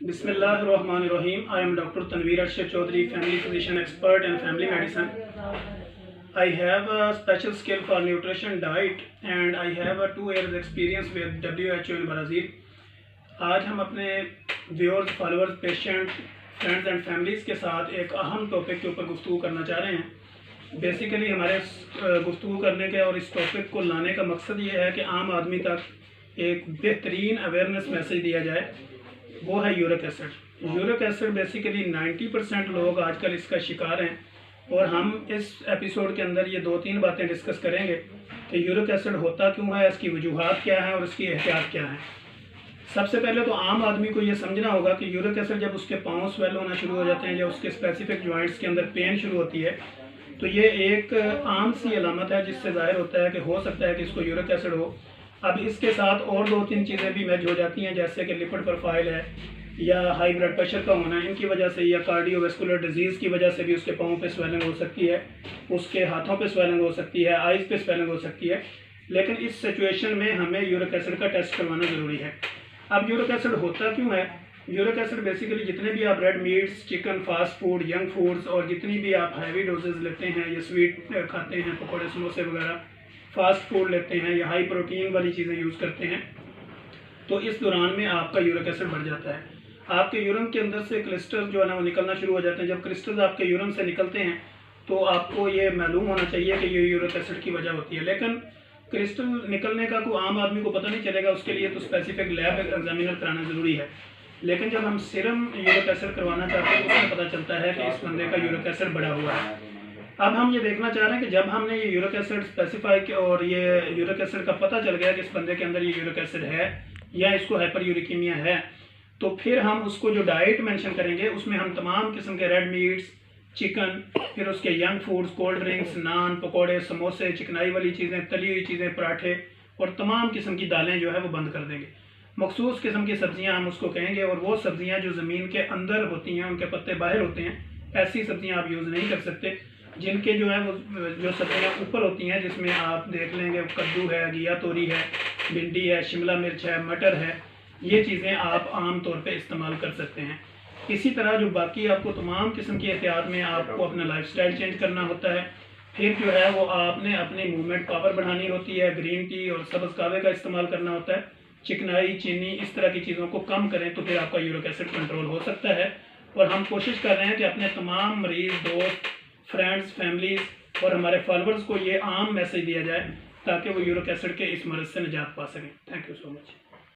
Bismillahirrahmanirrahim. I am Dr. Tanveer Arshad Chaudhary, family physician expert in family medicine. I have a special skill for nutrition diet and I have a 2 years experience with WHO in Brazil. आज हम अपने viewers, followers, patient, friends and families के साथ एक अहम topic के ऊपर गुफ्तगू करना चाह रहे हैं। बेसिकली हमारे गुफ्तगू करने के और इस टॉपिक को लाने का मकसद ये है कि आम आदमी तक एक बेहतरीन अवेयरनेस मैसेज दिया जाए, वो है uric acid. Uric acid basically 90% लोग आजकल इसका शिकार हैं और हम इस एपिसोड के अंदर ये 2-3 बातें डिस्कस करेंगे कि यूरिक एसिड होता क्यों है, इसकी वजूहात क्या हैं और इसकी एहतियात क्या हैं। सबसे पहले तो आम आदमी को ये समझना होगा कि यूरिक एसिड जब उसके पाँव स्वेल होना शुरू हो जाते हैं या उसके स्पेसिफिक जॉइंट्स के अंदर पेन शुरू होती है तो ये एक आम सी अलामत है जिससे जाहिर होता है कि हो सकता है कि इसको यूरिक एसिड हो। अब इसके साथ और 2-3 चीज़ें भी मैच हो जाती हैं, जैसे कि लिपिड प्रोफाइल है या हाई ब्लड प्रेशर का होना, इनकी वजह से या कार्डियोवैस्कुलर डिजीज़ की वजह से भी उसके पाँव पे स्वेलिंग हो सकती है, उसके हाथों पे स्वेलिंग हो सकती है, आइज़ पे स्वेलिंग हो सकती है। लेकिन इस सिचुएशन में हमें यूरिक एसिड का टेस्ट करवाना ज़रूरी है। अब यूरिक एसिड होता क्यों है? यूरिक एसिड बेसिकली जितने भी आप red meets, chicken, fast food, young foods और जितनी भी आप हैवी डोजेज लेते हैं या स्वीट खाते हैं, पकौड़े, समोसे वगैरह, फास्ट फूड लेते हैं या हाई प्रोटीन वाली चीज़ें यूज़ करते हैं, तो इस दौरान में आपका यूरिक एसिड बढ़ जाता है। आपके यूरिन के अंदर से क्रिस्टल जो है ना वो निकलना शुरू हो जाते हैं। जब क्रिस्टल्स आपके यूरिन से निकलते हैं तो आपको ये मालूम होना चाहिए कि ये यूरिक एसिड की वजह होती है। लेकिन क्रिस्टल निकलने का कोई आम आदमी को पता नहीं चलेगा, उसके लिए तो स्पेसिफिक लैब एग्जामिनर कराना ज़रूरी है। लेकिन जब हम सीरम यूरिक एसिड करवाना चाहते हैं तो उसमें पता चलता है कि इस बंदे का यूरिक एसिड बढ़ा हुआ है। अब हम ये देखना चाह रहे हैं कि जब हमने ये यूरिक एसिड स्पेसिफाई किया और ये यूरिक एसिड का पता चल गया कि इस बंदे के अंदर ये यूरिक एसिड है या इसको हाइपरयूरिकेमिया है, तो फिर हम उसको जो डाइट मेंशन करेंगे उसमें हम तमाम किस्म के रेड मीट्स, चिकन, फिर उसके यंग फूड्स, कोल्ड ड्रिंक्स, नान, पकौड़े, समोसे, चिकनाई वाली चीज़ें, तली हुई चीज़ें, पराठे और तमाम किस्म की दालें जो है वो बंद कर देंगे। मखसूस किस्म की सब्ज़ियाँ हम उसको कहेंगे और वो सब्ज़ियाँ जो ज़मीन के अंदर होती हैं, उनके पत्ते बाहर होते हैं, ऐसी सब्ज़ियाँ आप यूज़ नहीं कर सकते। जिनके जो है वो जो सब्ज़ियाँ ऊपर होती हैं, जिसमें आप देख लेंगे कद्दू है, घिया तोरी है, भिंडी है, शिमला मिर्च है, मटर है, ये चीज़ें आप आम तौर पे इस्तेमाल कर सकते हैं। इसी तरह जो बाकी आपको तमाम किस्म की एहतियात में आपको अपना लाइफस्टाइल चेंज करना होता है। फिर जो है वो आपने अपनी मूवमेंट पावर बढ़ानी होती है, ग्रीन टी और सब्ज़ कहवे का इस्तेमाल करना होता है, चिकनाई, चीनी, इस तरह की चीज़ों को कम करें तो फिर आपका यूरिक एसिड कंट्रोल हो सकता है। और हम कोशिश कर रहे हैं कि अपने तमाम मरीज़, दोस्त, फ्रेंड्स, फैमिलीज़ और हमारे फॉलोअर्स को ये आम मैसेज दिया जाए ताकि वो यूरिक एसिड के इस मर्ज़ से निजात पा सकें। Thank you so much.